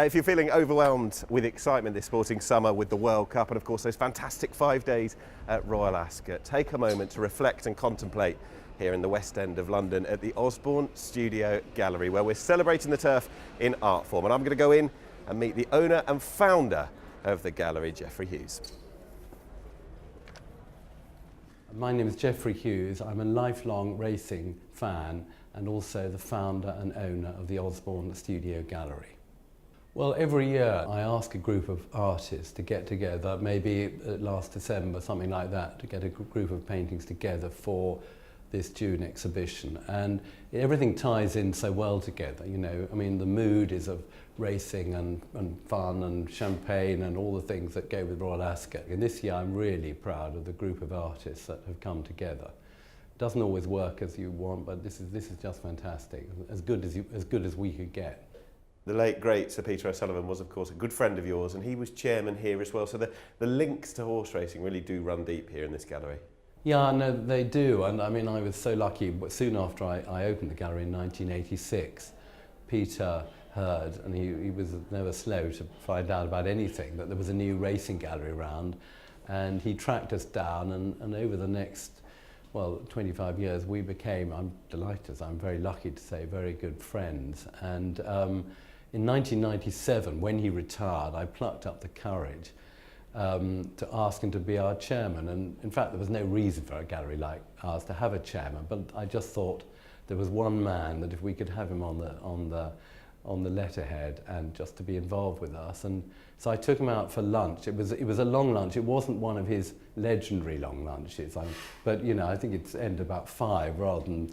If you're feeling overwhelmed with excitement this sporting summer with the World Cup and of course those fantastic 5 days at Royal Ascot, take a moment to reflect and contemplate here in the West End of London at the Osborne Studio Gallery, where we're celebrating the turf in art form. And I'm going to go in and meet the owner and founder of the gallery, Geoffrey Hughes. My name is Geoffrey Hughes. I'm a lifelong racing fan and also the founder and owner of the Osborne Studio Gallery. Well, every year I ask a group of artists to get together, maybe last December, something like that, to get a group of paintings together for this June exhibition. And everything ties in so well together, you know. I mean, the mood is of racing and fun and champagne and all the things that go with Royal Ascot. And this year I'm really proud of the group of artists that have come together. It doesn't always work as you want, but this is just fantastic, as good as we could get. The late, great Sir Peter O'Sullivan was, of course, a good friend of yours, and he was chairman here as well. So the links to horse racing really do run deep here in this gallery. Yeah, no, they do. And I mean, I was so lucky, but soon after I opened the gallery in 1986, Peter heard, and he was never slow to find out about anything, that there was a new racing gallery around, and he tracked us down, and over the next, well, 25 years, we became, I'm delighted, I'm very lucky to say, very good friends. And in 1997, when he retired, I plucked up the courage to ask him to be our chairman. And in fact, there was no reason for a gallery like ours to have a chairman, but I just thought there was one man that if we could have him on the letterhead and just to be involved with us. And so I took him out for lunch. It was a long lunch. It wasn't one of his legendary long lunches, but you know, I think it's ended about 5 rather than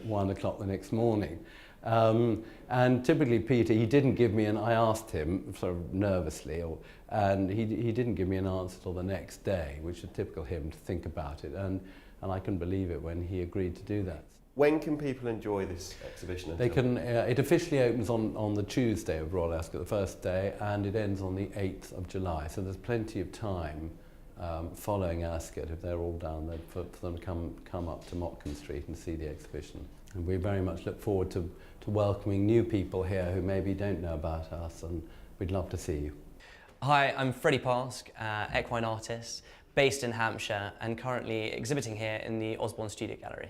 1 o'clock the next morning. And typically Peter, he didn't give me I asked him sort of nervously, and he didn't give me an answer till the next day, which is typical him to think about it, and I couldn't believe it when he agreed to do that. When can people enjoy this exhibition? They can. It officially opens on the Tuesday of Royal Ascot, the first day, and it ends on the 8th of July, so there's plenty of time following Ascot, if they're all down there, for them to come up to Motkin Street and see the exhibition. And we very much look forward to welcoming new people here who maybe don't know about us, and we'd love to see you. Hi, I'm Freddy Paske, equine artist, based in Hampshire and currently exhibiting here in the Osborne Studio Gallery.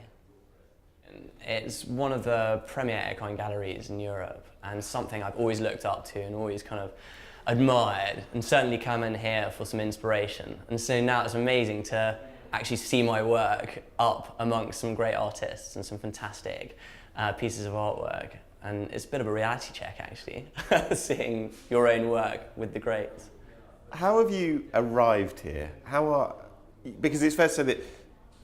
It's one of the premier equine galleries in Europe, and something I've always looked up to and always kind of admired, and certainly come in here for some inspiration. And so now it's amazing to actually see my work up amongst some great artists and some fantastic pieces of artwork. And it's a bit of a reality check, actually, seeing your own work with the greats. How have you arrived here? Because it's fair to say that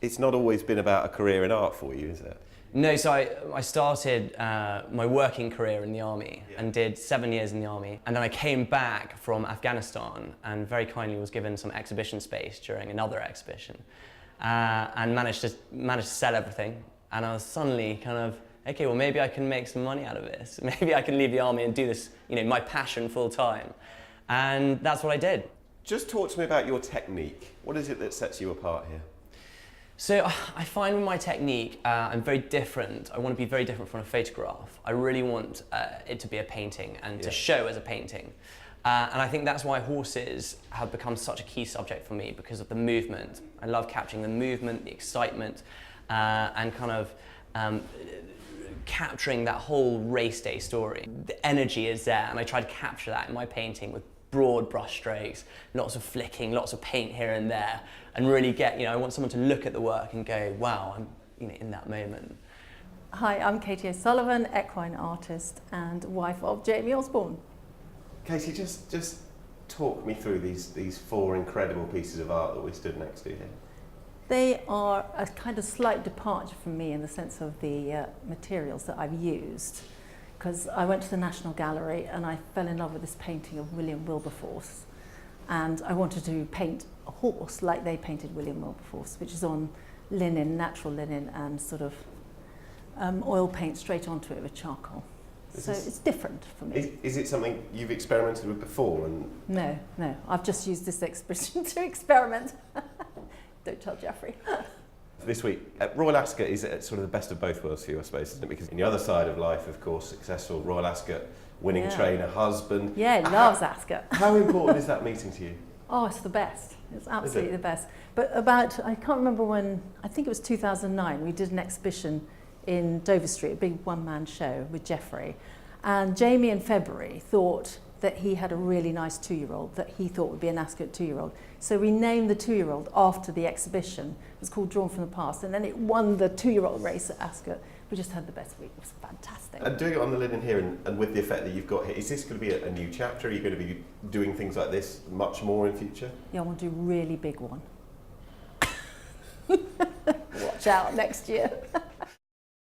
it's not always been about a career in art for you, is it? No, so I started my working career in the army and did 7 years in the army. And then I came back from Afghanistan and very kindly was given some exhibition space during another exhibition and managed to sell everything. And I was suddenly kind of, okay, well, maybe I can make some money out of this. Maybe I can leave the army and do this, my passion full time. And that's what I did. Just talk to me about your technique. What is it that sets you apart here? So I find with my technique, I'm very different. I want to be very different from a photograph. I really want it to be a painting and to show as a painting. And I think that's why horses have become such a key subject for me, because of the movement. I love capturing the movement, the excitement, and kind of capturing that whole race day story. The energy is there, and I try to capture that in my painting with broad brush strokes, lots of flicking, lots of paint here and there, and really get, I want someone to look at the work and go, wow, I'm in that moment. Hi, I'm Katie O'Sullivan, equine artist and wife of Jamie Osborne. Katie, just talk me through these 4 incredible pieces of art that we stood next to here. They are a kind of slight departure from me in the sense of the materials that I've used, because I went to the National Gallery and I fell in love with this painting of William Wilberforce, and I wanted to paint a horse like they painted William Wilberforce, which is on linen, natural linen, and sort of oil paint straight onto it with charcoal. So it's different for me. Is it something you've experimented with before? No, I've just used this expression to experiment. Don't tell Geoffrey. This week, Royal Ascot is sort of the best of both worlds for you, I suppose, isn't it? Because on the other side of life, of course, successful Royal Ascot winning Yeah. trainer, husband. Yeah, he loves Ascot. How important is that meeting to you? Oh, it's the best. It's absolutely the best. But about, I can't remember when, I think it was 2009, we did an exhibition in Dover Street, a big one-man show with Jeffrey. And Jamie in February thought that he had a really nice 2-year-old that he thought would be an Ascot 2-year-old. So we named the 2-year-old after the exhibition. It was called Drawn from the Past, and then it won the 2-year-old race at Ascot. We just had the best week. It was fantastic. And doing it on the linen here and with the effect that you've got here, is this going to be a new chapter? Are you going to be doing things like this much more in future? Yeah, I want to do a really big one. Watch out next year.